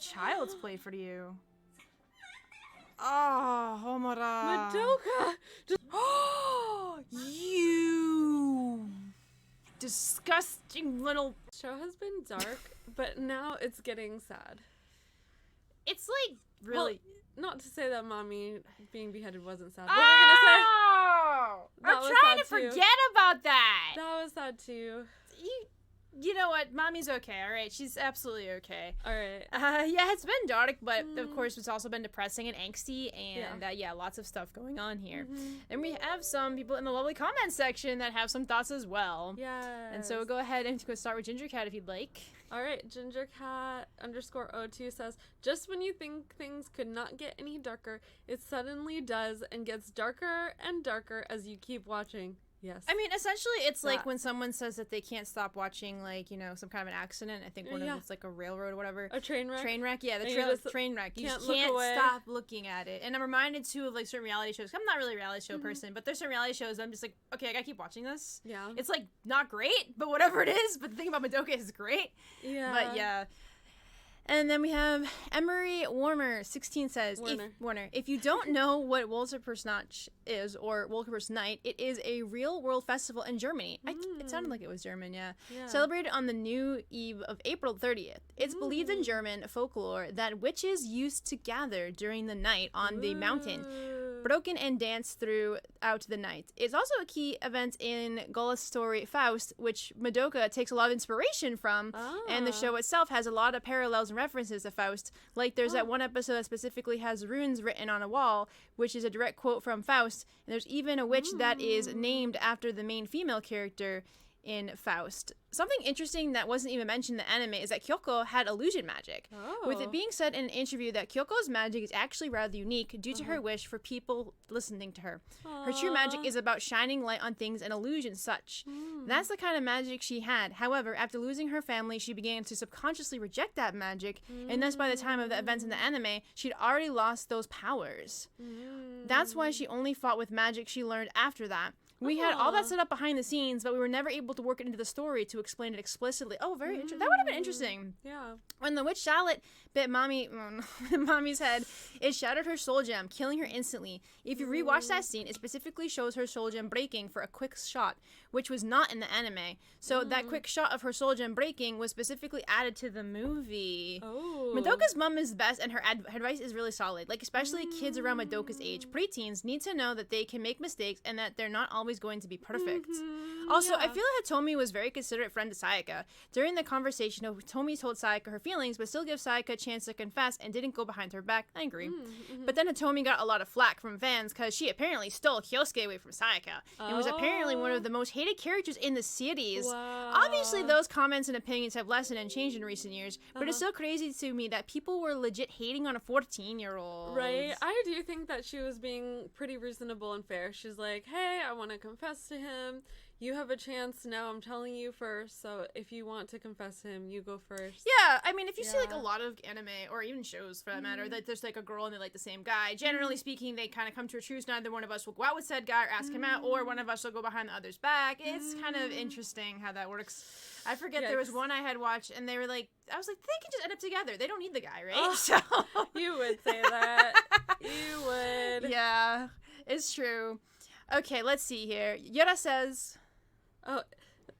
Child's Play for you. Oh, Homura. Madoka! You disgusting little... Show has been dark, but now it's getting sad. It's like, really... Well, not to say that Mommy being beheaded wasn't sad. Oh! What were we gonna say? I'm trying to forget about that. That was sad too. You know what? Mommy's okay, alright? She's absolutely okay. Alright. Yeah, it's been dark, but of course it's also been depressing and angsty, and yeah, lots of stuff going on here. And we have some people in the lovely comment section that have some thoughts as well. Yeah. And so go ahead and go start with Ginger Cat if you'd like. Alright, GingerCat_02 says, just when you think things could not get any darker, it suddenly does and gets darker and darker as you keep watching. Yes. I mean, essentially, it's like when someone says that they can't stop watching, like, you know, some kind of an accident. I think one of it's like a railroad or whatever. A train wreck? Train wreck, yeah, train wreck. You just can't stop looking at it. And I'm reminded, too, of, like, certain reality shows. I'm not really a reality show person, but there's some reality shows I'm just like, okay, I gotta keep watching this. Yeah. It's, like, not great, but whatever it is. But the thing about Madoka is great. Yeah. But, yeah. And then we have Emery Warmer 16 says, Warner. If you don't know what Wolkerpersnacht is, or Wolkerpersnight, it is a real world festival in Germany. It sounded like it was German, yeah. Celebrated on the new eve of April 30th. It's believed in German folklore that witches used to gather during the night on the mountain, broken and dance throughout the night. It's also a key event in Goethe's story Faust, which Madoka takes a lot of inspiration from, and the show itself has a lot of parallels and references to Faust. Like there's that one episode that specifically has runes written on a wall, which is a direct quote from Faust, and there's even a witch that is named after the main female character in Faust. Something interesting that wasn't even mentioned in the anime is that Kyoko had illusion magic. With it being said in an interview that Kyoko's magic is actually rather unique due to her wish for people listening to her. Her true magic is about shining light on things and illusions such. That's the kind of magic she had. However, after losing her family, she began to subconsciously reject that magic, and thus by the time of the events in the anime, she'd already lost those powers. That's why she only fought with magic she learned after that. We had all that set up behind the scenes, but we were never able to work it into the story to explain it explicitly. Oh, very interesting. That would have been interesting. Yeah. When the witch Charlotte bit Mommy's head, it shattered her soul gem, killing her instantly. If you rewatch that scene, it specifically shows her soul gem breaking for a quick shot, which was not in the anime. So that quick shot of her soul gem breaking was specifically added to the movie. Madoka's mom is the best, and her advice is really solid. Like, especially kids around Madoka's age. Preteens need to know that they can make mistakes and that they're not always going to be perfect. Also, I feel like Hitomi was a very considerate friend to Sayaka. During the conversation, Hitomi told Sayaka her feelings, but still gave Sayaka a chance to confess and didn't go behind her back. I agree. But then Hitomi got a lot of flack from fans because she apparently stole Kyosuke away from Sayaka and was apparently one of the most hated characters in the series. Obviously, those comments and opinions have lessened and changed in recent years, but it's still crazy to me that people were legit hating on a 14-year-old. Right. I do think that she was being pretty reasonable and fair. She's like, hey, I want to confess to him. You have a chance now. I'm telling you first. So if you want to confess to him, you go first. Yeah, I mean, if you see like a lot of anime or even shows for that matter, that there's like a girl and they like the same guy. Generally speaking, they kind of come to a truce. Neither one of us will go out with said guy or ask him out, or one of us will go behind the other's back. It's kind of interesting how that works. I forget there was one I had watched, and they were like, I was like, they can just end up together. They don't need the guy, right? So you would say that. You would. Yeah, it's true. Okay, let's see here. Yura says... Oh,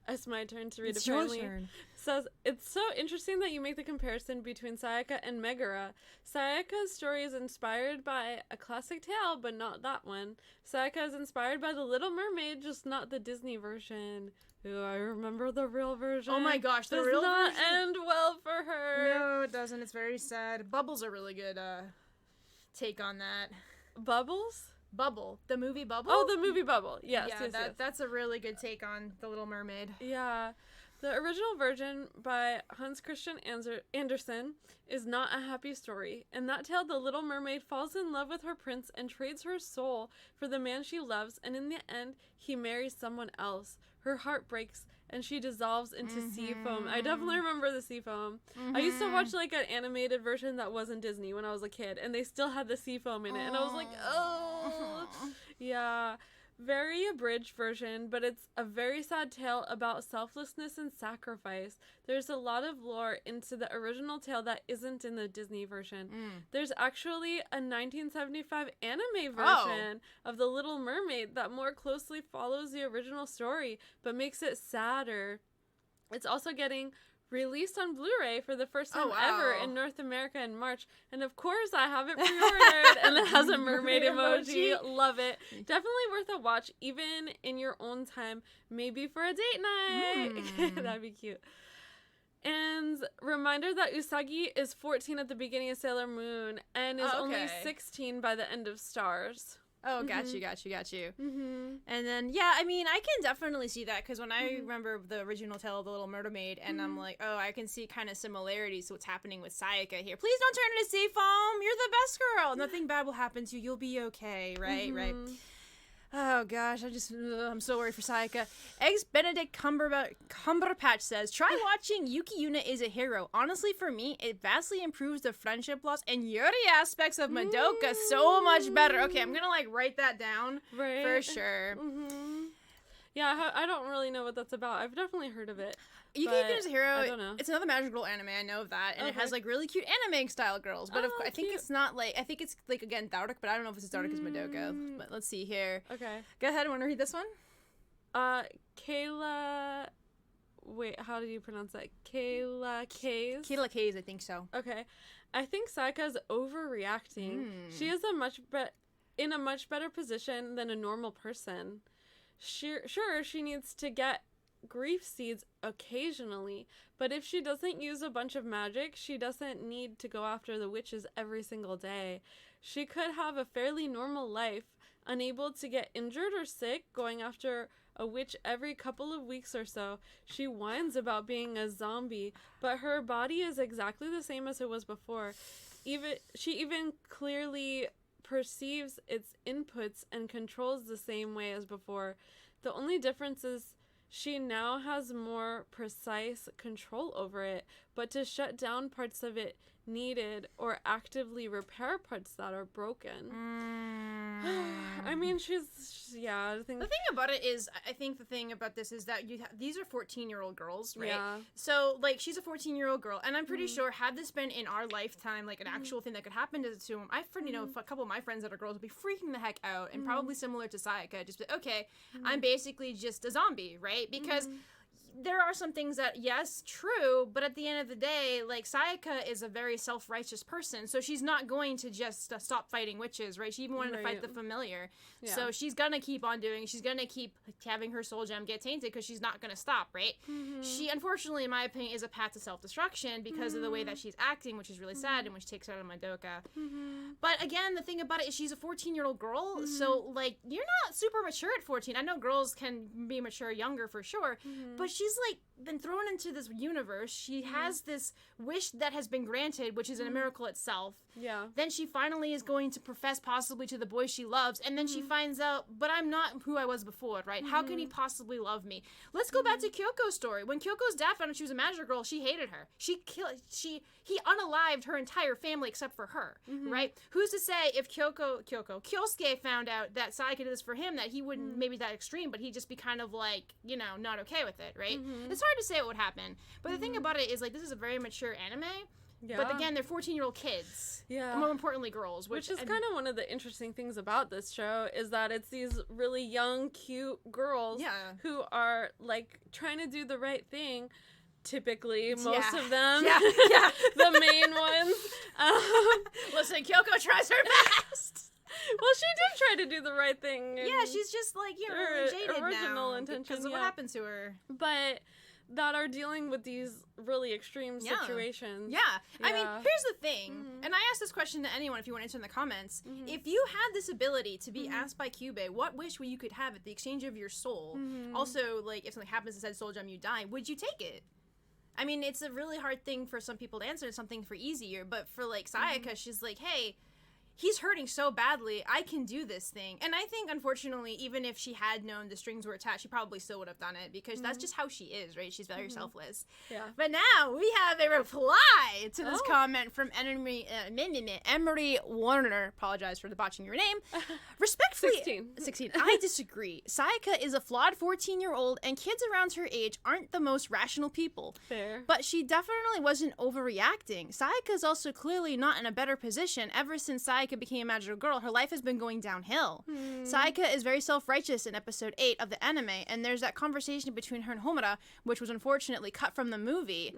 it's my turn to read. It's apparently. Your turn. Says, it's so interesting that you make the comparison between Sayaka and Megara. Sayaka's story is inspired by a classic tale, but not that one. Sayaka is inspired by The Little Mermaid, just not the Disney version. Ooh, I remember the real version. Oh my gosh, the real version does not end well for her. No, it doesn't. It's very sad. Bubble's a really good take on that. Bubbles? Bubble. The movie Bubble? Oh, the movie Bubble. Yes, yeah, yes. That's a really good take on The Little Mermaid. Yeah. The original version by Hans Christian Andersen is not a happy story. In that tale, the Little Mermaid falls in love with her prince and trades her soul for the man she loves, and in the end, he marries someone else. Her heart breaks, and she dissolves into sea foam. I definitely remember the sea foam. I used to watch like an animated version that wasn't Disney when I was a kid, and they still had the sea foam in it, and I was like, oh, yeah. very abridged version, but it's a very sad tale about selflessness and sacrifice. There's a lot of lore into the original tale that isn't in the Disney version. There's actually a 1975 anime version of The Little Mermaid that more closely follows the original story, but makes it sadder. It's also getting released on Blu-ray for the first time ever in North America in March. And of course, I have it pre-ordered, and it has a mermaid emoji. Love it. Definitely worth a watch, even in your own time, maybe for a date night. That'd be cute. And reminder that Usagi is 14 at the beginning of Sailor Moon and is only 16 by the end of Stars. Oh, got you. And then, yeah, I mean, I can definitely see that, because when I remember the original tale of The Little Mermaid, and I'm like, oh, I can see kind of similarities to what's happening with Sayaka here. Please don't turn into sea foam. You're the best girl. Nothing bad will happen to you. You'll be okay, right? Right. Oh, gosh, I'm so worried for Sayaka. Eggs Benedict Cumberpatch says, try watching Yuki Yuna is a Hero. Honestly, for me, it vastly improves the friendship loss and Yuri aspects of Madoka so much better. Okay, I'm gonna, write that down for sure. Yeah, I don't really know what that's about. I've definitely heard of it. Yuki Yuna is a Hero. I don't know. It's another magical anime. I know of that, and it has really cute anime style girls. But I think it's not I think it's again Thauruk, but I don't know if it's as Thauruk as Madoka. But let's see here. Okay. Go ahead. Want to read this one? Kayla. Wait, how do you pronounce that? Kayla Kays. Kayla Kays, I think so. Okay, I think Sayaka's overreacting. She is in a much better position than a normal person. Sure, she needs to get grief seeds occasionally, but if she doesn't use a bunch of magic, she doesn't need to go after the witches every single day. She could have a fairly normal life, unable to get injured or sick, going after a witch every couple of weeks or so. She whines about being a zombie, but her body is exactly the same as it was before. She even clearly perceives its inputs and controls the same way as before. The only difference is she now has more precise control over it, but to shut down parts of it needed or actively repair parts that are broken. I mean, the thing about it is, I think the thing about this is that these are 14-year-old girls, right? Yeah. So, she's a 14-year-old girl, and I'm pretty sure had this been in our lifetime, an actual thing that could happen to them, I've a couple of my friends that are girls would be freaking the heck out, and probably similar to Sayaka, just be, okay, I'm basically just a zombie, right? Because there are some things that, yes, true, but at the end of the day, Sayaka is a very self-righteous person, so she's not going to just stop fighting witches, right? She even wanted to fight the familiar. Yeah. So she's gonna keep on doing, she's gonna keep having her soul gem get tainted, because she's not gonna stop, right? She, unfortunately, in my opinion, is a path to self-destruction because of the way that she's acting, which is really sad, and which takes her out of Madoka. But again, the thing about it is she's a 14-year-old girl, so, you're not super mature at 14. I know girls can be mature younger for sure, but she's been thrown into this universe. She has this wish that has been granted, which is a miracle itself. Yeah. Then she finally is going to profess possibly to the boy she loves, and then she finds out, but I'm not who I was before, right? How can he possibly love me? Let's go back to Kyoko's story. When Kyoko's dad found out she was a magic girl, she hated her. He unalived her entire family except for her, right? Who's to say if Kyosuke found out that Sayaka did this for him, that he wouldn't maybe that extreme, but he'd just be kind of not okay with it, right? It's hard to say what would happen. But the thing about it is, this is a very mature anime. Yeah. But again, they're 14-year-old kids. Yeah. And more importantly, girls. Which is kind of one of the interesting things about this show, is that it's these really young, cute girls who are, trying to do the right thing. Typically, most of them. Yeah. The main ones. Listen, Kyoko tries her best. Well, she did try to do the right thing. Yeah, she's just really jaded original now intention, because of what happened to her. But that are dealing with these really extreme situations. Yeah. I mean, here's the thing, and I asked this question to anyone if you want to answer in the comments. If you had this ability to be asked by Kyubey what wish you could have at the exchange of your soul, also, if something happens that said soul gem, you die, would you take it? I mean, it's a really hard thing for some people to answer, something for easier, but for, Sayaka, she's like, hey, he's hurting so badly. I can do this thing. And I think, unfortunately, even if she had known the strings were attached, she probably still would have done it because that's just how she is, right? She's very selfless. Yeah. But now we have a reply to this comment from Emery Warner. Apologize for the botching your name. Respectfully, 16. I disagree. Sayaka is a flawed 14-year-old, and kids around her age aren't the most rational people. Fair. But she definitely wasn't overreacting. Sayaka is also clearly not in a better position. Ever since Sayaka became a magical girl, her life has been going downhill. Sayaka is very self-righteous in episode 8 of the anime, and there's that conversation between her and Homura, which was unfortunately cut from the movie.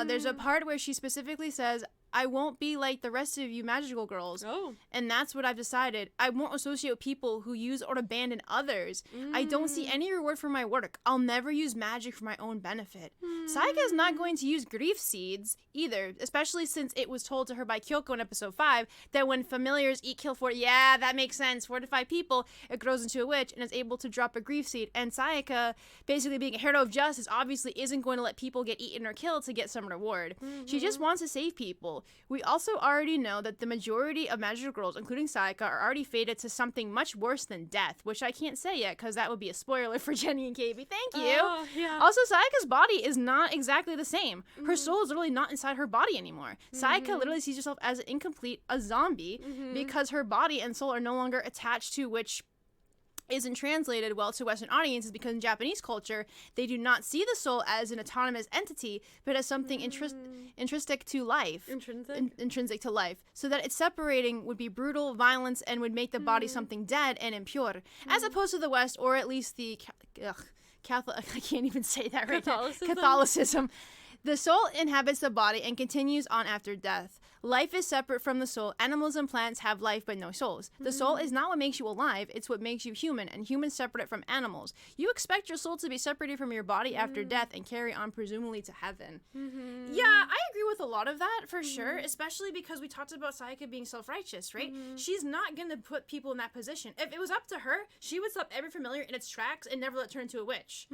There's a part where she specifically says, I won't be like the rest of you magical girls. And that's what I've decided. I won't associate with people who use or abandon others. I don't see any reward for my work. I'll never use magic for my own benefit. Sayaka is not going to use grief seeds either, especially since it was told to her by Kyoko in episode 5 that when familiars kill that makes sense, 4 to 5 people, it grows into a witch and is able to drop a grief seed. And Sayaka, basically being a hero of justice, obviously isn't going to let people get eaten or killed to get some reward. She just wants to save people. We also already know that the majority of magical girls, including Sayaka, are already fated to something much worse than death, which I can't say yet because that would be a spoiler for Jenny and KB. Thank you. Also, Sayaka's body is not exactly the same. Her soul is literally not inside her body anymore. Sayaka literally sees herself as incomplete, a zombie, because her body and soul are no longer attached to, which isn't translated well to Western audiences because in Japanese culture, they do not see the soul as an autonomous entity, but as something intrinsic to life. Intrinsic to life. So that its separating would be brutal, violence, and would make the body something dead and impure. As opposed to the West, or at least the Catholic, I can't even say that right now. Catholicism. The soul inhabits the body and continues on after death. Life is separate from the soul. Animals and plants have life but no souls. The soul is not what makes you alive, it's what makes you human, and humans separate it from animals. You expect your soul to be separated from your body after death and carry on presumably to heaven. Yeah, I agree with a lot of that for sure, especially because we talked about Sayaka being self-righteous, right? She's not going to put people in that position. If it was up to her, she would stop every familiar in its tracks and never let it turn into a witch.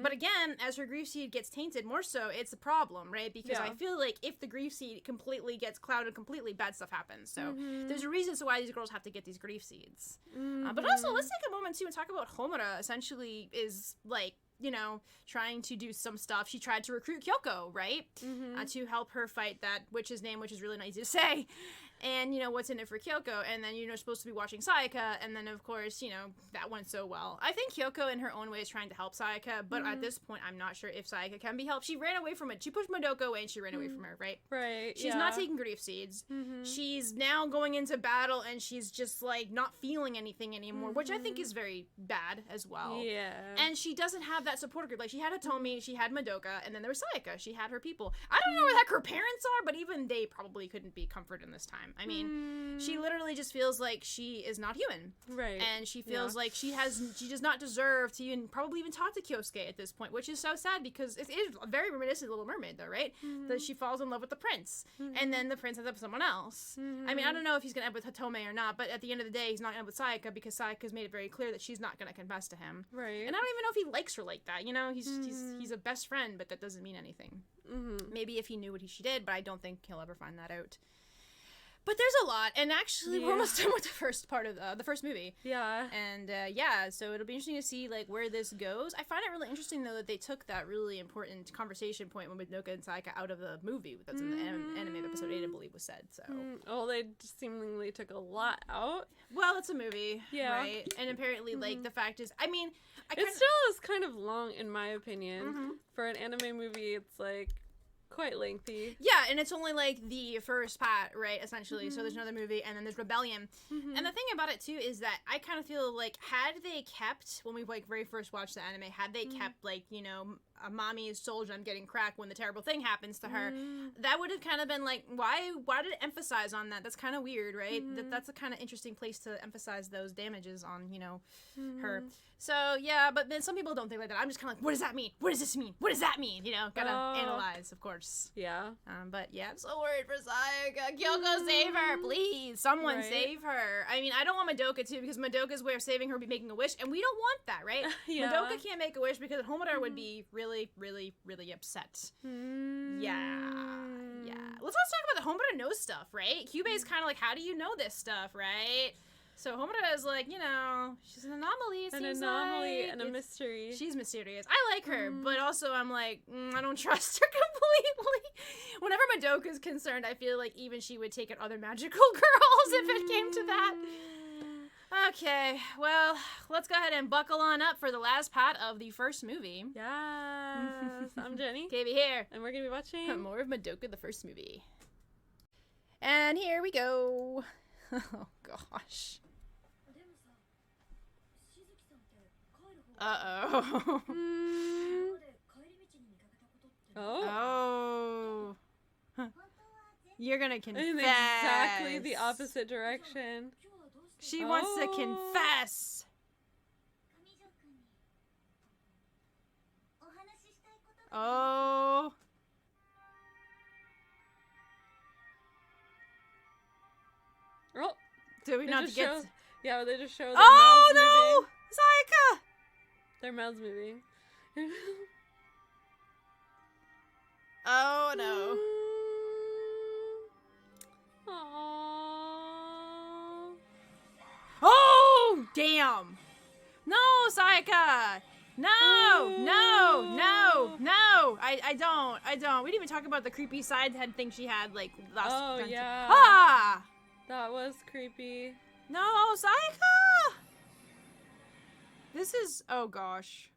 But again, as her grief seed gets tainted more so, it's a problem, right? Because I feel like if the grief seed completely gets clouded completely, bad stuff happens. So there's a reason why these girls have to get these grief seeds. But also, let's take a moment too and talk about Homura. Essentially is like, you know, trying to do some stuff. She tried to recruit Kyoko, right? To help her fight that witch's name, which is really not easy to say. And, you know, what's in it for Kyoko? And then, you know, supposed to be watching Sayaka. And then, of course, you know, that went so well. I think Kyoko, in her own way, is trying to help Sayaka. But at this point, I'm not sure if Sayaka can be helped. She ran away from it. She pushed Madoka away and she ran away from her, right? Right, She's not taking grief seeds. She's now going into battle and she's just, like, not feeling anything anymore, which I think is very bad as well. Yeah. And she doesn't have that support group. Like, she had Hitomi, she had Madoka, and then there was Sayaka. She had her people. I don't know where the heck her parents are, but even they probably couldn't be comforted in this time. I mean, she literally just feels like she is not human. Right. And she feels like she does not deserve to probably even talk to Kyosuke at this point, which is so sad because it is very reminiscent of Little Mermaid, though, right? That she falls in love with the prince, and then the prince ends up with someone else. I mean, I don't know if he's going to end up with Hitomi or not, but at the end of the day, he's not going to end up with Sayaka because Sayaka's made it very clear that she's not going to confess to him. Right. And I don't even know if he likes her like that, you know? He's a best friend, but that doesn't mean anything. Maybe if he knew what she did, but I don't think he'll ever find that out. But there's a lot, and actually we're almost done with the first part of the first movie. Yeah. And so it'll be interesting to see like where this goes. I find it really interesting though that they took that really important conversation point when Madoka and Sayaka out of the movie that's in the anime of episode 8, I believe was said. So. Well, they seemingly took a lot out. Well, it's a movie, right? And apparently, like the fact is, I mean, it still is kind of long in my opinion for an anime movie. It's like quite lengthy. Yeah, and it's only like the first part, right, essentially. So there's another movie, and then there's Rebellion. And the thing about it, too, is that I kind of feel like had they kept, when we like very first watched the anime, had they kept, like, you know, Mami's soul gem getting cracked when the terrible thing happens to her, that would have kind of been like, why did it emphasize on that? That's kind of weird, right? That's a kind of interesting place to emphasize those damages on, you know, her. So, yeah, but then some people don't think like that. I'm just kind of like, what does that mean? What does this mean? What does that mean? You know, gotta analyze, of course. Yeah. But yeah, I'm so worried for Sayaka. Kyoko, save her, please. Someone save her. I mean, I don't want Madoka too, because Madoka's way of saving her would be making a wish, and we don't want that, right? Madoka can't make a wish because Homura would be really, really, really upset. Yeah. Let's also talk about Homura knows stuff, right? Kyubey's kind of like, how do you know this stuff, right? So Homura is like, you know, she's an anomaly. An anomaly like. and a mystery. She's mysterious. I like her, but also I'm like, I don't trust her completely. Whenever Madoka's concerned, I feel like even she would take out other magical girls if it came to that. Okay, well, let's go ahead and buckle on up for the last part of the first movie. Yes. I'm Jenny. KB here. And we're going to be watching more of Madoka, the first movie. And here we go. Oh, gosh. Uh-oh. Oh. Huh. You're gonna confess. In exactly the opposite direction. She wants to confess. Oh. Oh. Do we not get... Yeah, they just show their mouths moving. Oh, no! Sayaka! Their mouths moving. Oh, no. Aww. Oh, damn. No, Sayaka. No, no, no, no. I don't. We didn't even talk about the creepy side head thing she had, like, last time. Oh, yeah. Ah! That was creepy. No, Sayaka! This is... Oh, gosh.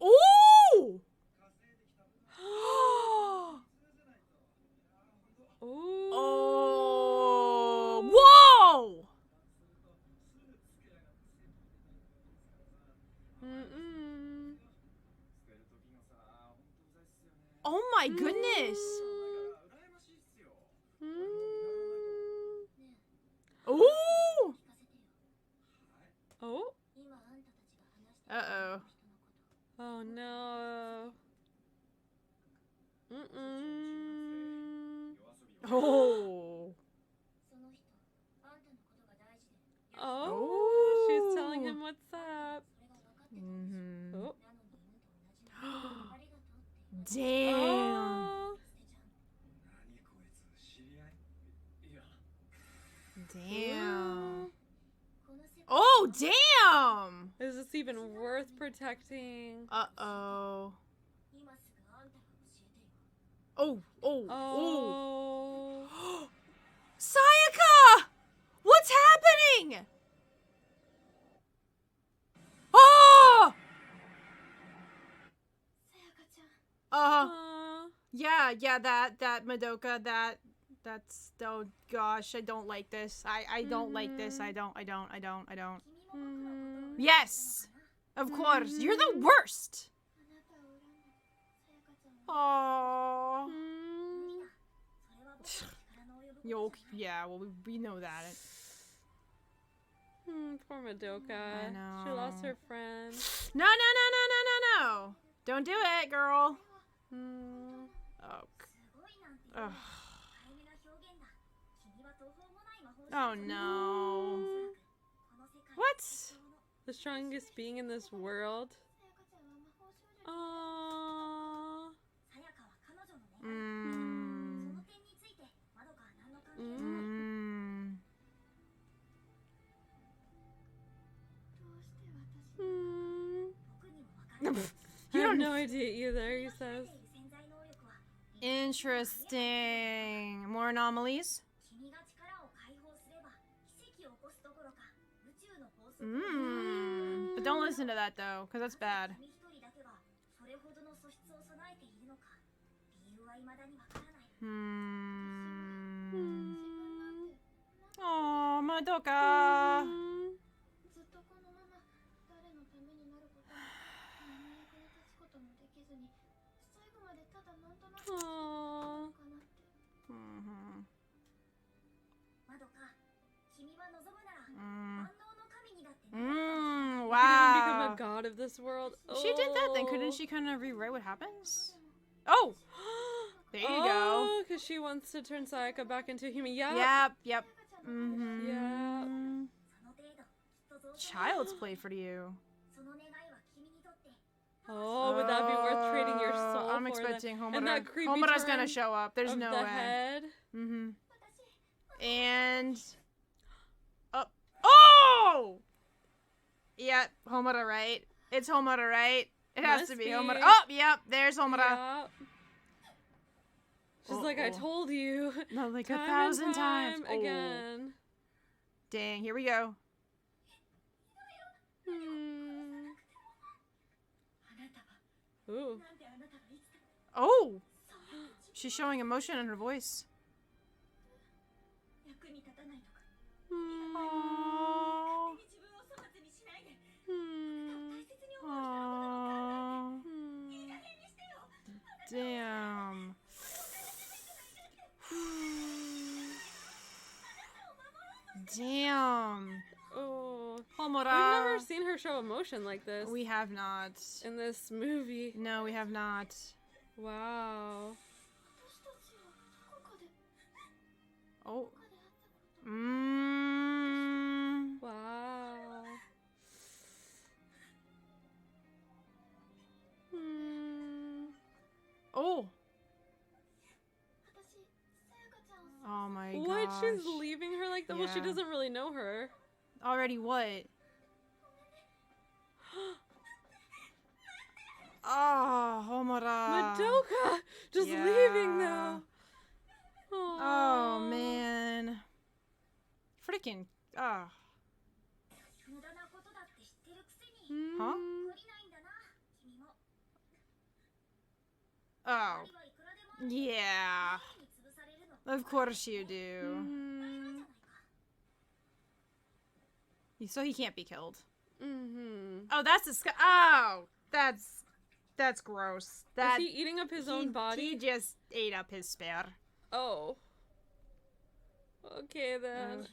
Ooh! Ooh. Oh! Whoa! Mm-mm. Oh my goodness! Ooh! Oh? Uh-oh. Oh no. Mm-mm. Oh. Oh, she's telling him what's up. Mm-hmm. Oh. Damn. Oh. Damn. Oh, damn! Is this even worth protecting? Uh-oh. Oh, oh, oh. Sayaka! What's happening? Oh! Yeah, that Madoka, that's, oh gosh, I don't like this. I don't like this. I don't. Yes! Of course. You're the worst! Aww. Yo, yeah, well, we know that. Poor Madoka. I know. She lost her friend. No. Don't do it, girl. Oh. Ugh. Oh, no. What? The strongest being in this world. Aww. You have no idea either, he says. Interesting. More anomalies? But don't listen to that, though, because that's bad. Oh, Madoka. Wow. Could even become a god of this world. She did that, then couldn't she kind of rewrite what happens? Oh! There you go. Because she wants to turn Sayaka back into a human. Yeah. Yep. Mm-hmm. Yeah. Child's play for you. Oh, would that be worth trading your soul I'm for expecting that? Homura. And that creepy Homura's turn gonna show up. There's of no the way. head. Mm-hmm. And... Oh! Yeah, Homura, right? It's Homura, right? It has to be Homura. Oh, yep, there's Homura. Yep. She's like, I told you. Not like time 1,000 times. Again. Dang, here we go. Ooh. Oh! She's showing emotion in her voice. Aww. Aww. Damn. Damn. Oh. Homura. We've never seen her show emotion like this. We have not. In this movie. No, we have not. Wow. Oh. Wow. Oh. Oh my god. What? She's leaving her like that? Yeah. Well, she doesn't really know her. Already what? Oh, Homura. Madoka! Just leaving now. Oh, man. Freaking. Oh. Huh? Oh. Yeah. Of course you do. So he can't be killed. Oh, that's disgusting. Oh, that's gross. Is he eating up his own body? He just ate up his spare. Oh. Okay then.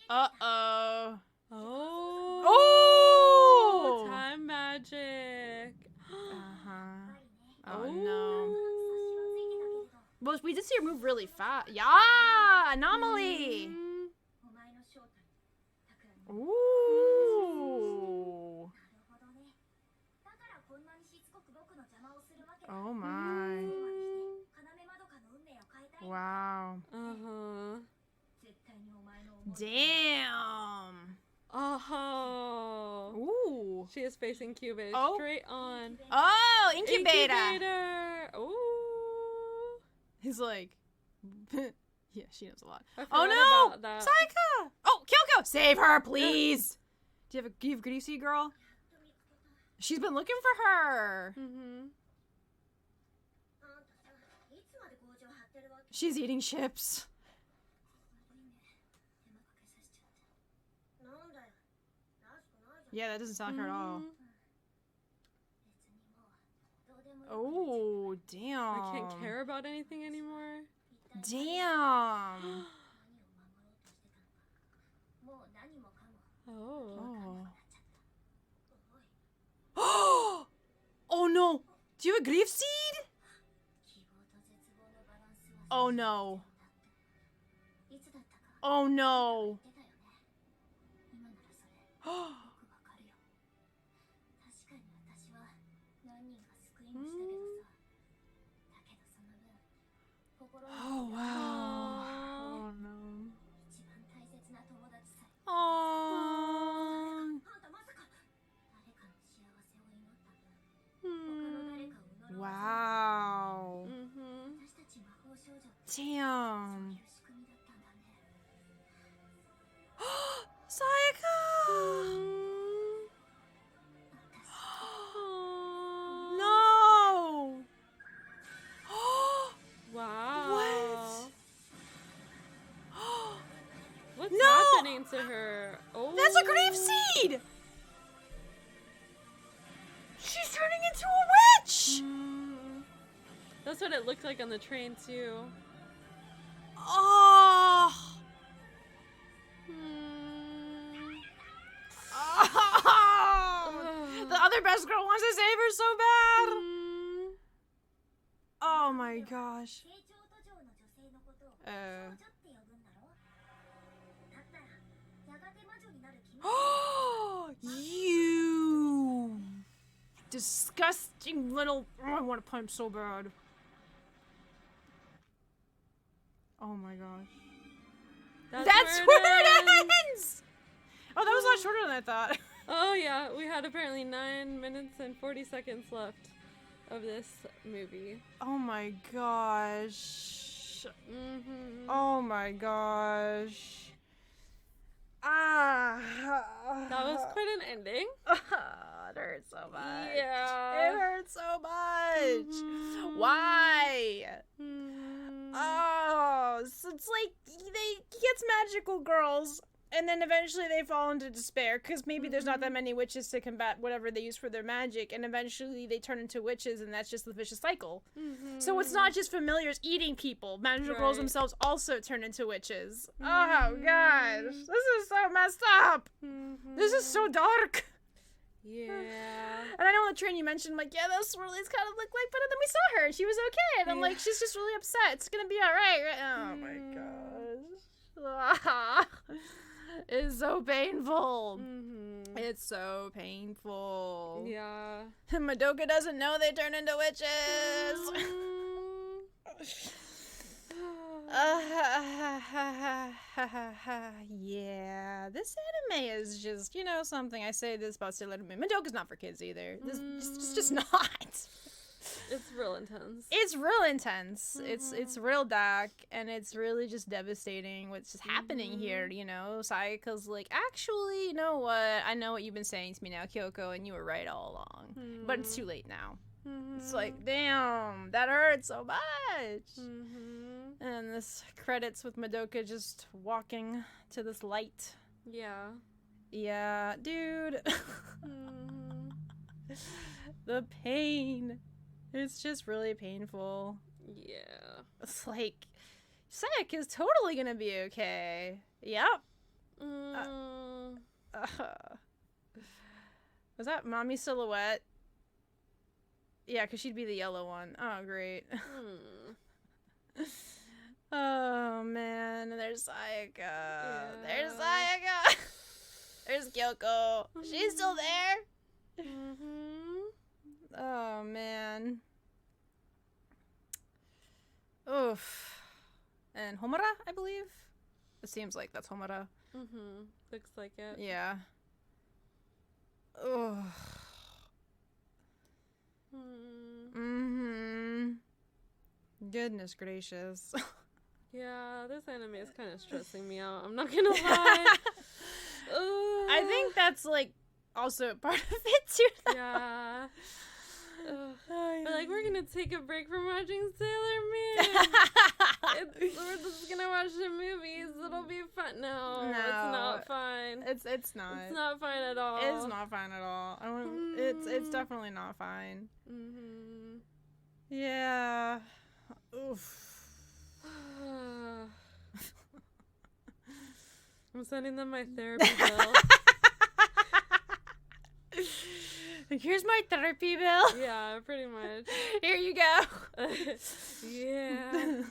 Uh-oh. Oh. Oh! Time magic. Oh, no. Well, we did see her move really fast. Yeah! Anomaly! Ooh. Oh my. Wow. Damn. Ooh. She is facing Kyubey. Oh. Straight on. Oh, incubator. Ooh. He's like, yeah, she knows a lot. Oh no, about that. Sayaka. Oh, Kyoko, save her, please. Do you have Greasy girl? She's been looking for her. She's eating chips. Yeah, that doesn't sound her at all. Oh, damn. I can't care about anything anymore. Damn. Oh. Oh no. Do you have a grief seed? Oh no. Oh no. Oh wow. Oh no. Oh. Wow. Damn. Sayaka! No! Wow. What? What's No! happening to her? Oh. That's a grief seed! She's turning into a witch! That's what it looked like on the train, too. Oh! Oh! The other best girl wants to save her so bad! Oh my gosh. You disgusting little... Oh, I want to punch so bad. Oh my gosh. That's where it ends! Oh, that was a lot shorter than I thought. Oh yeah, we had apparently 9 minutes and 40 seconds left of this movie. Oh my gosh. Oh my gosh. That was quite an ending. It hurts so much. Yeah. It hurts so much. Why? Oh, so it's like he gets magical girls, and then eventually they fall into despair because maybe there's not that many witches to combat whatever they use for their magic, and eventually they turn into witches, and that's just the vicious cycle. So it's not just familiars eating people. Magical girls themselves also turn into witches. Oh gosh, this is so messed up. This is so dark. Yeah. And I know on the train you mentioned, like, yeah, that's what it's kind of looked like, but then we saw her and she was okay. And I'm like, she's just really upset. It's gonna be alright, right? Oh my gosh. It's so painful. It's so painful. Yeah. Madoka doesn't know they turn into witches. Yeah, this anime is just, you know, something I say this about Sailor Moon. Madoka's not for kids either. It's just not. It's real intense. It's real intense. It's real dark, and it's really just devastating what's just happening here, you know? Sayaka's like, actually, you know what? I know what you've been saying to me now, Kyoko, and you were right all along. But it's too late now. It's like, damn, that hurts so much. And this credits with Madoka just walking to this light. Yeah. Yeah, dude. The pain. It's just really painful. Yeah. It's like, Sayaka's totally gonna be okay. Yep. Was that Mommy Silhouette? Yeah, because she'd be the yellow one. Oh, great. Oh, man. There's Sayaka. Yeah. There's Sayaka. There's Kyoko. She's still there. Oh, man. Oof. And Homura, I believe? It seems like that's Homura. Looks like it. Yeah. Ugh. Goodness gracious. Yeah, this anime is kind of stressing me out. I'm not gonna lie. I think that's like also part of it too. Though. Yeah. But like, we're gonna take a break from watching Sailor Moon. We're just gonna watch the movies. It'll be fun. No, it's not fun. It's not. It's not fun at all. It's not fun at all. It's definitely not fine. Yeah. Oof. I'm sending them my therapy bill. Here's my therapy bill. Yeah, pretty much. Here you go. Yeah.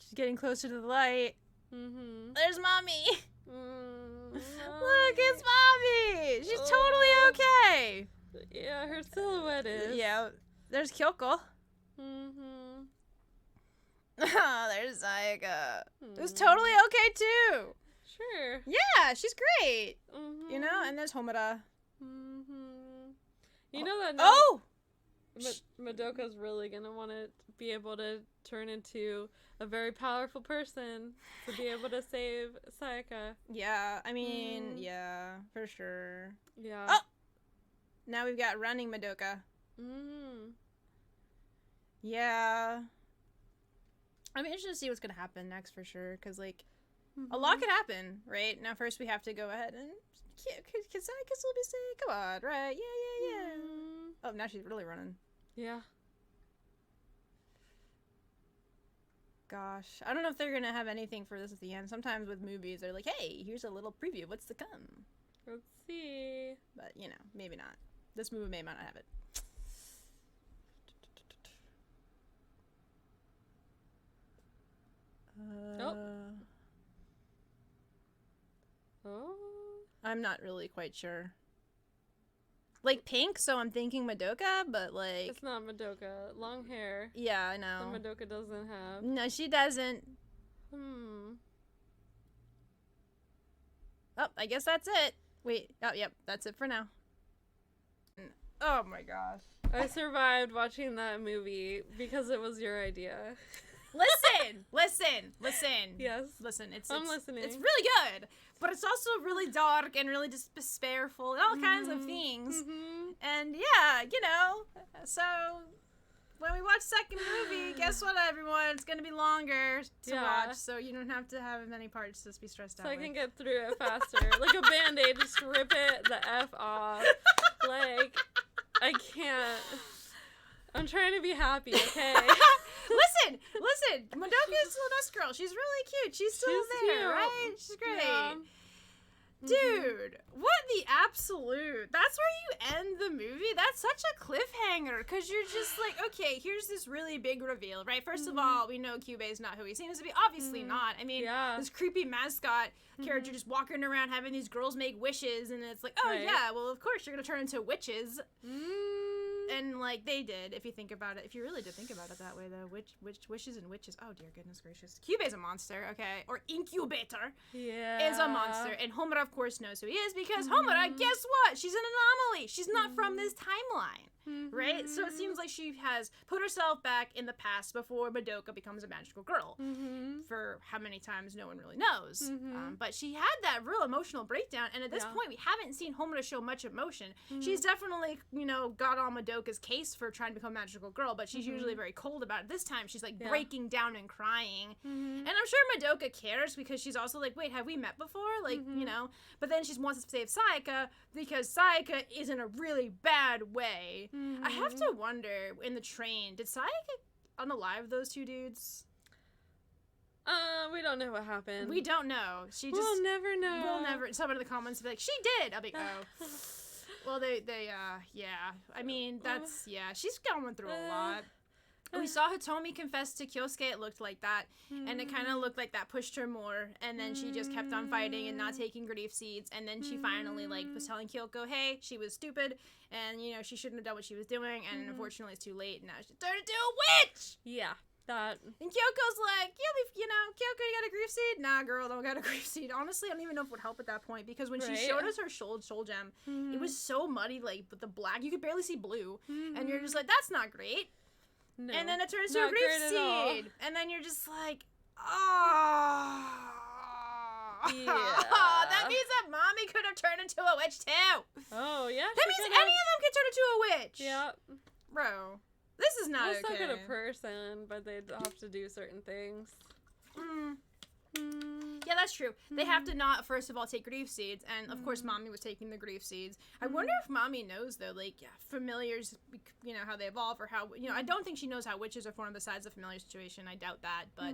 She's getting closer to the light. There's Mommy. Look, it's Mommy. She's totally okay. Yeah, her silhouette is. Yeah. There's Kyoko. There's Sayaka. Who's totally okay too. Sure. Yeah, she's great. You know, and there's Homura. You know that now Madoka's really gonna want to be able to turn into a very powerful person to be able to save Sayaka. Yeah, I mean, yeah, for sure. Yeah. Oh! Now we've got running Madoka. Yeah. I'm interested to see what's gonna happen next for sure, because, like, a lot could happen, right? Now, first we have to go ahead and... Can Sayaka still be safe? Come on, right? Yeah. Oh, now she's really running. Yeah. Gosh. I don't know if they're gonna have anything for this at the end. Sometimes with movies, they're like, hey, here's a little preview of what's to come. Let's see. But, you know, maybe not. This movie may not have it. Oh. I'm not really quite sure. Like pink, so I'm thinking Madoka, but like... It's not Madoka. Long hair. Yeah, I know. That Madoka doesn't have. No, she doesn't. Oh, I guess that's it. Wait. Oh, yep. That's it for now. Oh my gosh. I survived watching that movie because it was your idea. Listen. Yes. Listen, I'm listening. It's really good, but it's also really dark and really just despairful and all kinds of things. And yeah, you know, so when we watch second movie, guess what, everyone? It's going to be longer to watch, so you don't have to have as many parts to be stressed out So I with. can get through it faster. Like a Band-Aid, just rip it the F off. Like, I can't. I'm trying to be happy, okay? Listen! Madoka is still a nice girl. She's really cute. She's still there, cute. right? She's great. Yeah. Dude, what the absolute? That's where you end the movie? That's such a cliffhanger, because you're just like, okay, here's this really big reveal, right? First of all, we know Kyubey's not who he seems to be. Obviously not. I mean, this creepy mascot character just walking around having these girls make wishes, and it's like, oh yeah, well, of course you're gonna turn into witches. And, like, they did, if you think about it. If you really did think about it that way, though. Wishes and witches. Oh, dear goodness gracious. Kyubey's a monster, okay? Or Incubator is a monster. And Homura, of course, knows who he is because Homura, guess what? She's an anomaly. She's not from this timeline. Right? So it seems like she has put herself back in the past before Madoka becomes a magical girl. For how many times, no one really knows. But she had that real emotional breakdown, and at this point, we haven't seen Homura show much emotion. She's definitely, you know, got on Madoka's case for trying to become a magical girl, but she's usually very cold about it. This time, she's, like, breaking down and crying. And I'm sure Madoka cares because she's also like, wait, have we met before? Like, you know? But then she wants to save Sayaka because Sayaka is in a really bad way. I have to wonder, in the train, did Sayaka unalive those two dudes? We don't know what happened. We don't know. We'll never know. We'll never. Someone in the comments will be like, she did! I'll be like, oh. Well, yeah. I mean, that's, she's going through a lot. We saw Hitomi confess to Kyosuke, it looked like that, and it kind of looked like that pushed her more, and then she just kept on fighting and not taking grief seeds, and then she finally, like, was telling Kyoko, hey, she was stupid, and, you know, she shouldn't have done what she was doing, and unfortunately it's too late, and now she's turned into a witch! Yeah, that. And Kyoko's like, you know, Kyoko, you got a grief seed? Nah, girl, don't got a grief seed. Honestly, I don't even know if it would help at that point, because when she showed us her soul gem, it was so muddy, like, with the black, you could barely see blue, and you're just like, that's not great. No, and then it turns to a grief seed. And then you're just like, oh. Yeah. That means that Mommy could have turned into a witch too. Oh, yeah. That means any of them could turn into a witch. Yep. Bro, this is not okay. It's not a person, but they'd have to do certain things. Yeah, that's true. They have to not, first of all, take grief seeds, and of course Mommy was taking the grief seeds. I wonder if Mommy knows, though, like, familiars, you know, how they evolve, or how, you know, I don't think she knows how witches are formed besides the familiar situation. I doubt that, but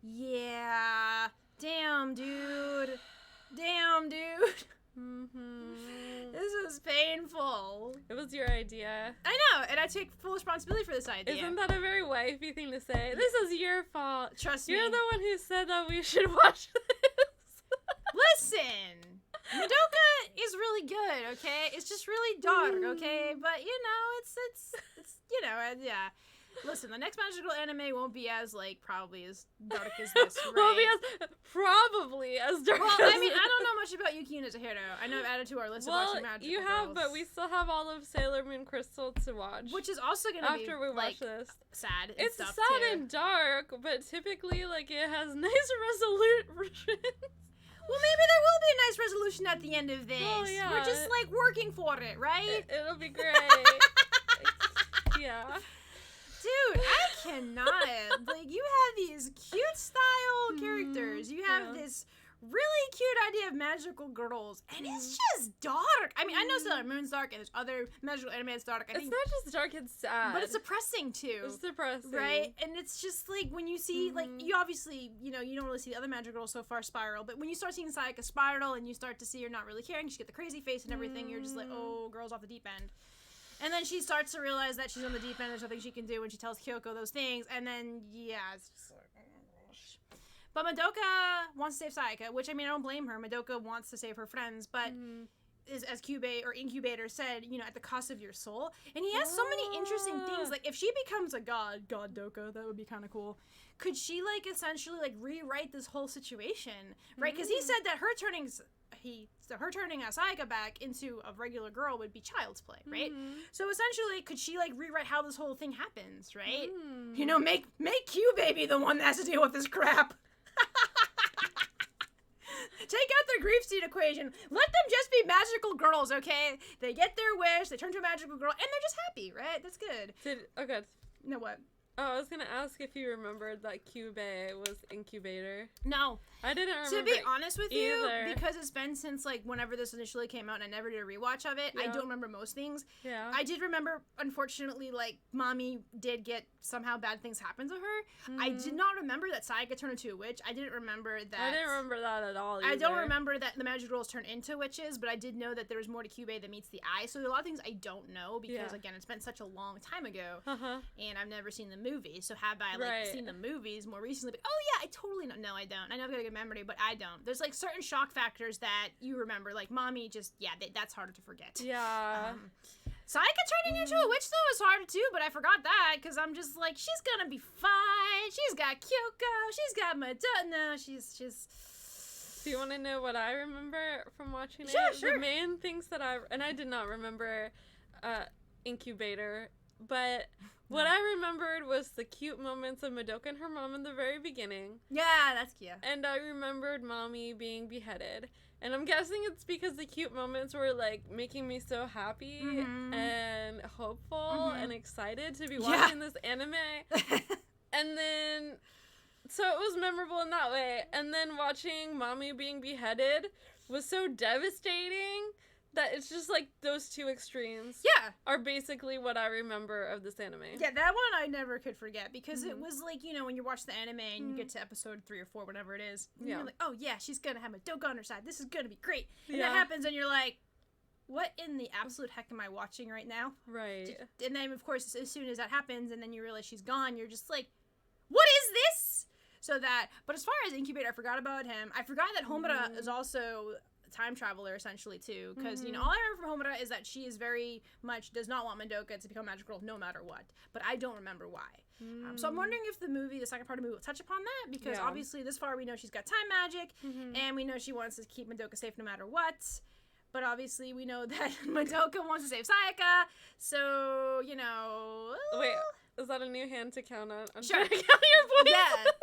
yeah. Damn, dude. This is painful. It was your idea. I know, and I take full responsibility for this idea. Isn't that a very wifey thing to say? This is your fault. Trust me. You're the one who said that we should watch this. Listen, Madoka is really good, okay? It's just really dark, okay? But, you know, it's you know, yeah. Listen, the next magical anime won't be as, like, probably as dark as this, right? Won't be probably as dark well, as I mean, I don't know much about Yuki and Izahiro. I know I've added to our list of watching magical you have, girls. but we still have all of Sailor Moon Crystal to watch. Which is also going to be, after we watch this. Sad and it's stuff, sad too. and dark, but typically, like, it has nice resolution. Well, maybe there will be a nice resolution at the end of this. Oh, yeah. We're just, like, working for it, right? It'll be great. Yeah. Dude, I cannot. Like, you have these cute style characters. You have this really cute idea of magical girls, and it's just dark. I mean, I know Sailor Moon's dark, and there's other magical anime that's dark. It's not just dark, it's sad. But it's depressing, too. It's depressing. Right? And it's just, like, when you see, like, you obviously, you know, you don't really see the other magical girls so far spiral, but when you start seeing Sayaka spiral, and you start to see her not really caring, she get the crazy face and everything, you're just like, oh, girl's off the deep end. And then she starts to realize that she's on the deep end, there's nothing she can do when she tells Kyoko those things, and then, yeah, it's just like, oh my gosh. But Madoka wants to save Sayaka, which, I mean, I don't blame her. Madoka wants to save her friends, but is, as Kyubey or Incubator said, you know, at the cost of your soul. And he has so many interesting things. Like, if she becomes a god Doka, that would be kind of cool. Could she, like, essentially, like, rewrite this whole situation, right? Because he said that her turning Sayaka back into a regular girl would be child's play, right? So essentially, could she, like, rewrite how this whole thing happens, right? You know, make Kyubey be the one that has to deal with this crap. Take out their grief seed equation. Let them just be magical girls, okay? They get their wish, they turn to a magical girl, and they're just happy, right? That's good. Okay. No, what? Oh, I was gonna ask if you remembered that Kyubey was Incubator. No. I didn't remember. To be honest with you, either. because it's been since, like, whenever this initially came out and I never did a rewatch of it, I don't remember most things. Yeah. I did remember, unfortunately, like, Mommy did get somehow bad things happen to her. I did not remember that Sayaka turned into a witch. I didn't remember that. I didn't remember that at all either. I don't remember that the magic girls turn into witches, but I did know that there was more to Kyubey than meets the eye. So there are a lot of things I don't know because, again, it's been such a long time ago, and I've never seen the movie. So have I, like, seen the movies more recently? But, oh, yeah, I totally know. No, I don't. I know I've got a good memory, but I don't. There's, like, certain shock factors that you remember. Like, Mommy just, that's harder to forget. Yeah. Sayaka turning into a witch, though, is harder, too, but I forgot that, because I'm just like, she's gonna be fine. She's got Kyoko. She's got Madonna. She's Do you want to know what I remember from watching it? Sure. The main things that I did not remember Incubator, but what I remembered was the cute moments of Madoka and her mom in the very beginning. Yeah, that's cute. And I remembered Mommy being beheaded. And I'm guessing it's because the cute moments were, like, making me so happy and hopeful and excited to be watching this anime. And then, so it was memorable in that way. And then watching Mommy being beheaded was so devastating that it's just, like, those two extremes are basically what I remember of this anime. Yeah, that one I never could forget because it was like, you know, when you watch the anime and you get to episode 3 or 4, whatever it is, and you're like, oh yeah, she's gonna have Madoka on her side. This is gonna be great. And that happens and you're like, what in the absolute heck am I watching right now? Right. And then, of course, as soon as that happens and then you realize she's gone, you're just like, what is this? So that, but as far as Incubator, I forgot about him. I forgot that Homura is also time traveler essentially too, because you know, all I remember from Homura is that she is very much does not want Madoka to become a magical girl no matter what, but I don't remember why. So I'm wondering if the second part of the movie will touch upon that, because obviously this far we know she's got time magic and we know she wants to keep Madoka safe no matter what, but obviously we know that Madoka wants to save Sayaka, so you know. Wait, is that a new hand to count on? I'm sure. trying to count your points.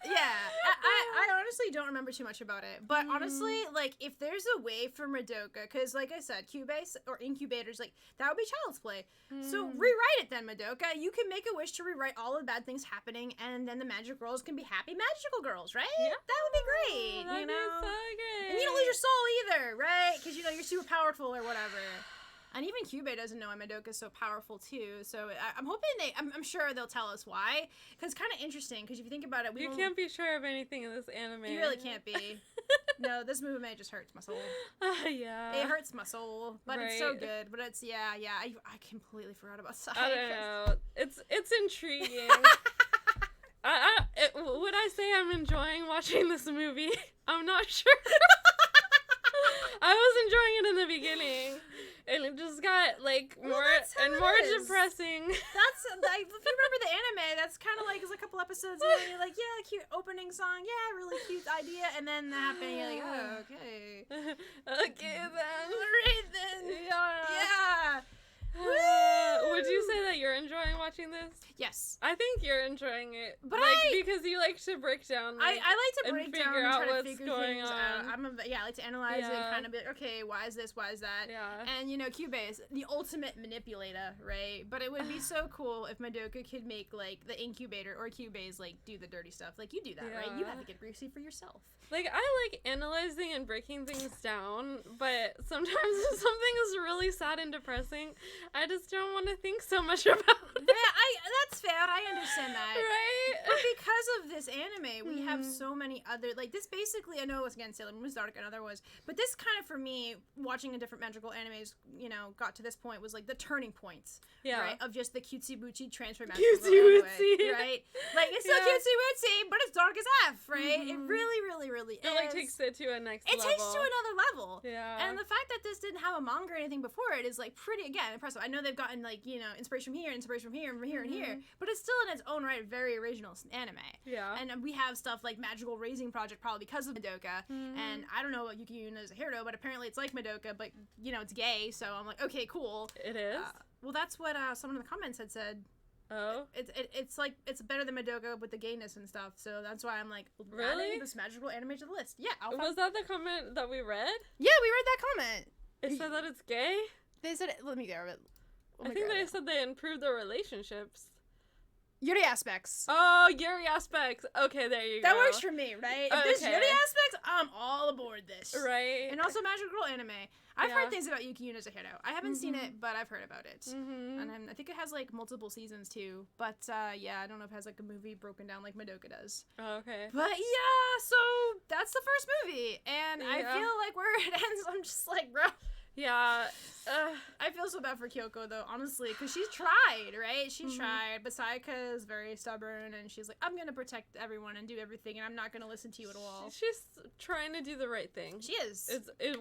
Yeah, I honestly don't remember too much about it. But honestly, like, if there's a way for Madoka, because, like I said, Kyubey or Incubators, like, that would be child's play. So rewrite it then, Madoka. You can make a wish to rewrite all of the bad things happening, and then the magic girls can be happy magical girls, right? Yeah. That would be great, That'd you know? be so great. And you don't lose your soul either, right? Because, you know, you're super powerful or whatever. And even Kyubey doesn't know Madoka's so powerful too, so I'm hoping I'm sure they'll tell us why, because it's kind of interesting, because if you think about it, you can't be sure of anything in this anime. You really can't be. No, this movie just hurts my soul. Yeah. It hurts my soul, but it's so good. But it's, I completely forgot about Sayaka. I don't know. It's intriguing. Would I say I'm enjoying watching this movie? I'm not sure. I was enjoying it in the beginning. And it just got, like, more and more depressing. That's, like, if you remember the anime, that's kind of like, it's a couple episodes in, and you're like, yeah, cute opening song, yeah, really cute idea, and then that happened, you're like, oh, okay. Okay, then. Right then. Yeah. Would you say that you're enjoying watching this? Yes. I think you're enjoying it. But because you like to break down, like, I like to break down and try to figure going things on. out. I like to analyze it and kind of be like, okay, why is this, why is that? Yeah. And, you know, Kyubey is the ultimate manipulator, right? But it would be so cool if Madoka could make, like, the Incubator or Kyubey's, like, do the dirty stuff. Like, you do that, right? You have to get greasy for yourself. Like, I like analyzing and breaking things down, but sometimes if something is really sad and depressing, I just don't want to think so much about it. Yeah, that's fair. I understand that. Right? But because of this anime, we have so many other, like, this basically, I know it was again Sailor Moon was dark and other was, but this kind of, for me, watching a different magical animes, you know, got to this point, was like the turning points, right? Of just the cutesy-bootsy transfer magical anime, right? Like, it's still cutesy-wootsy, but it's dark as F, right? It really, really, really is. It, like, takes it to a next level. It takes to another level. Yeah. And the fact that this didn't have a manga or anything before it is, like, pretty, again, impressive. I know they've gotten, like, you know, inspiration from here, inspiration from here, and from here, and here, but it's still in its own right very original anime. Yeah. And we have stuff like Magical Raising Project probably because of Madoka, and I don't know what Yuki Yuna is a hero, but apparently it's like Madoka, but, you know, it's gay, so I'm like, okay, cool. It is? Well, that's what someone in the comments had said. Oh? It's like, it's better than Madoka with the gayness and stuff, so that's why I'm like, really? adding this magical anime to the list. Yeah. Was that the comment that we read? Yeah, we read that comment. It said that it's gay? They said, let me grab it. I think they said they improved their relationships. Yuri aspects. Oh, Yuri aspects. Okay, there you go. That works for me, right? If there's Yuri aspects, I'm all aboard this. Right. And also Magical Girl anime. I've heard things about Yuki Yuna Hero. I haven't seen it, but I've heard about it. And I think it has, like, multiple seasons, too. But, yeah, I don't know if it has, like, a movie broken down like Madoka does. Oh, okay. But, yeah, so that's the first movie. And I feel like where it ends, I'm just like, bro. Yeah. I feel so bad for Kyoko, though, honestly, because she's tried, right? She tried, but Sayaka is very stubborn, and she's like, I'm going to protect everyone and do everything, and I'm not going to listen to you at all. She's trying to do the right thing. She is.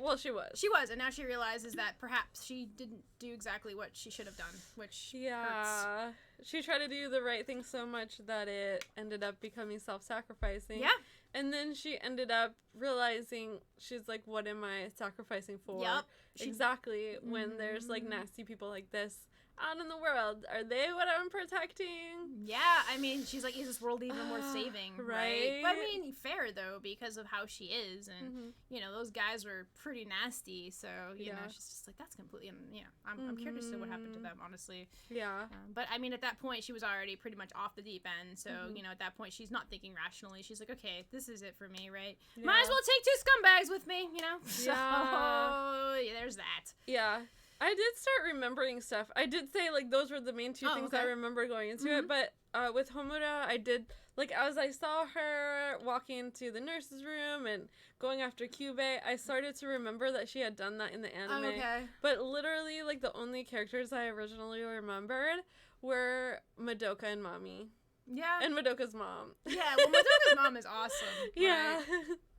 Well, she was. She was, and now she realizes that perhaps she didn't do exactly what she should have done, which hurts. She tried to do the right thing so much that it ended up becoming self-sacrificing. Yeah. And then she ended up realizing, she's like, what am I sacrificing for? Yep. Exactly. When there's, like, nasty people like this out in the world. Are they what I'm protecting? Yeah, I mean, she's like, is this world even worth saving? Right. But I mean, fair, though, because of how she is. And, you know, those guys were pretty nasty. So, you know, she's just like, that's completely, and, you know, I'm curious to what happened to them, honestly. Yeah. But, I mean, at that point, she was already pretty much off the deep end. So, you know, at that point, she's not thinking rationally. She's like, okay, this is it for me, right? Yeah. Might as well take 2 scumbags with me, you know? Yeah. So, yeah, there's that. Yeah. I did start remembering stuff. I did say, like, those were the main 2 things I remember going into it, but with Homura, I did, like, as I saw her walking into the nurse's room and going after Kyubey, I started to remember that she had done that in the anime. Oh, okay. But literally, like, the only characters I originally remembered were Madoka and Mami. Yeah. And Madoka's mom. Yeah, well, Madoka's mom is awesome. Yeah.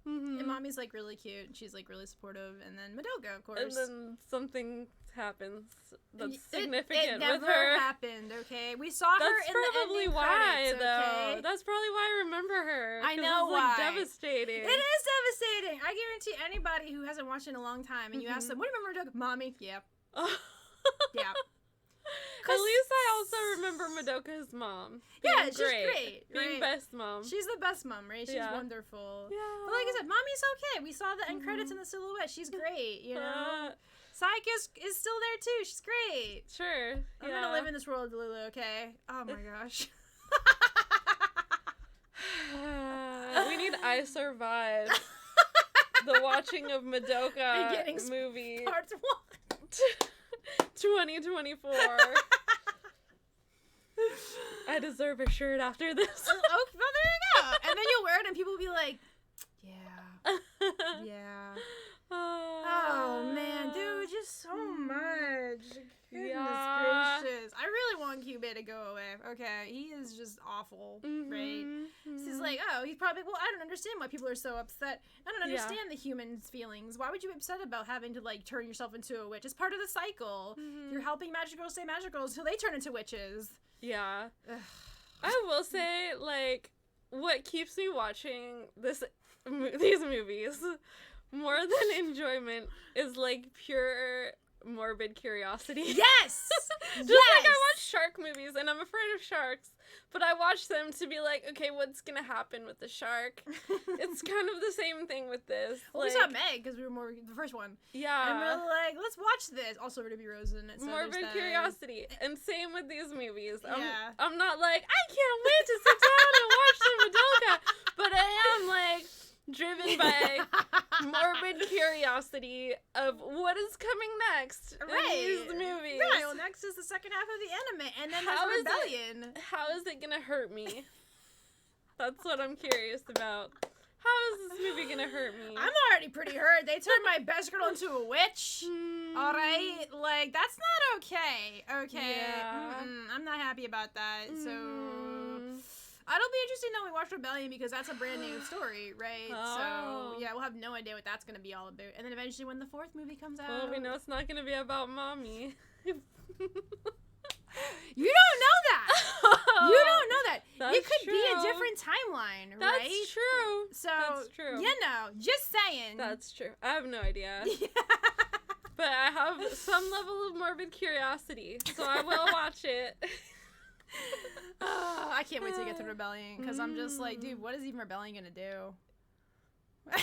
And Mommy's, like, really cute. She's, like, really supportive. And then Madoka, of course. And then something happens that's significant it never with her. happened, okay? We saw her in the ending credits, okay? That's probably why I remember her. I know it's, why. Like, devastating. It is devastating. I guarantee anybody who hasn't watched it in a long time and you ask them, what do you remember Madoka? Mommy? Yeah. Yeah. At least I also remember Madoka's mom. Yeah, she's great. Being best mom. She's the best mom, right? She's wonderful. Yeah. But like I said, Mommy's okay. We saw the end credits in the silhouette. She's great, you know? Sayaka is still there, too. She's great. Sure. I'm gonna live in this world, Lulu, okay? Oh, my gosh. We need I Survived. The watching of Madoka movie. Part 1. 2024. I deserve a shirt after this. Oh, well, there you go. And then you'll wear it and people will be like, yeah. Yeah. Oh, man. Dude, just so much. Goodness gracious. I really want Kyubey to go away. Okay. He is just awful, right? He's like, oh, he's probably, well, I don't understand why people are so upset. I don't understand the humans' feelings. Why would you be upset about having to, like, turn yourself into a witch? It's part of the cycle. You're helping magic girls stay magical until they turn into witches. Yeah. I will say, like, what keeps me watching these movies more than enjoyment is, like, pure morbid curiosity. Yes! Just like I watch shark movies, and I'm afraid of sharks, but I watch them to be like, okay, what's gonna happen with the shark? It's kind of the same thing with this. Well, we saw Meg, because we were more the first one. Yeah. And we're like, let's watch this. Also, Ruby Rose in it. So morbid curiosity. And same with these movies. I'm not like, I can't wait to sit down and watch some Madoka, but I am like, driven by morbid curiosity of what is coming next in these movies. Right, well, next is the second half of the anime, and then there's Rebellion. How is it gonna hurt me? That's what I'm curious about. How is this movie gonna hurt me? I'm already pretty hurt. They turned my best girl into a witch. All right? Like, that's not okay. Okay. Yeah. I'm not happy about that. So, it'll be interesting though we watch Rebellion because that's a brand new story, right? Oh. So, yeah, we'll have no idea what that's going to be all about. And then eventually when the fourth movie comes out. Well, we know it's not gonna be about mommy. You don't know that. You don't know that. That's it could true. be a different timeline, right? That's true. So, That's true. you know, just saying. That's true. I have no idea. But I have some level of morbid curiosity, so I will watch it. Oh, I can't wait to get to Rebellion, because I'm just like, dude, what is even Rebellion gonna do?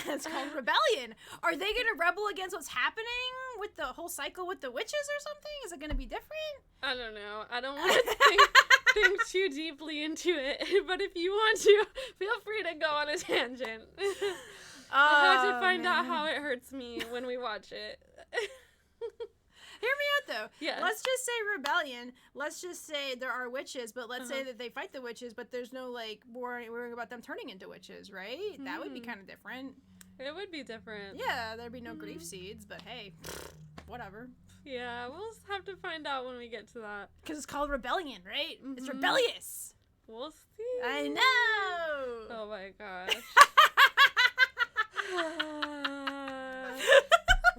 It's called Rebellion. Are they gonna rebel against what's happening with the whole cycle with the witches or something? Is it gonna be different? I don't know. I don't want to think too deeply into it, but if you want to, feel free to go on a tangent. I'll have to find out how it hurts me when we watch it. Hear me out, though. Yes. Let's just say Rebellion. Let's just say there are witches, but let's say that they fight the witches, but there's no, like, worrying about them turning into witches, right? That would be kind of different. It would be different. Yeah, there'd be no grief seeds, but hey, whatever. Yeah, we'll have to find out when we get to that. Because it's called Rebellion, right? It's rebellious. We'll see. I know. Oh my gosh.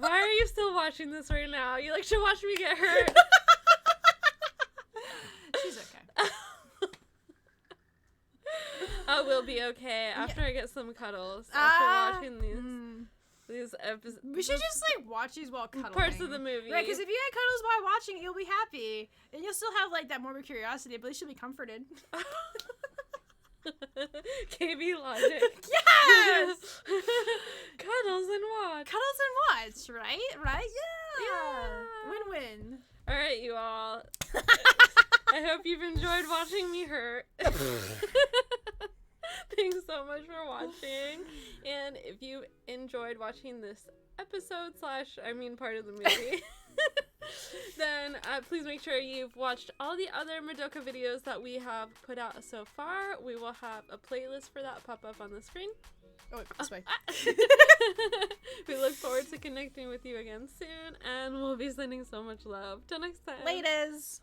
Why are you still watching this right now? You like to watch me get hurt? She's okay. I will be okay after I get some cuddles after watching these episodes. We should just like watch these while cuddling. Parts of the movie. Right, because if you get cuddles while watching, you'll be happy. And you'll still have like that morbid curiosity, but at least you'll be comforted. KB logic. Yes! Cuddles and watch. Cuddles and watch, right? Right? Yeah. Win-win. All right, you all. I hope you've enjoyed watching me hurt. Thanks so much for watching. And if you enjoyed watching this episode part of the movie, then please make sure you've watched all the other Madoka videos that we have put out so far. We will have a playlist for that pop up on the screen. Oh, this way. We look forward to connecting with you again soon, and we'll be sending so much love. Till next time. Laters.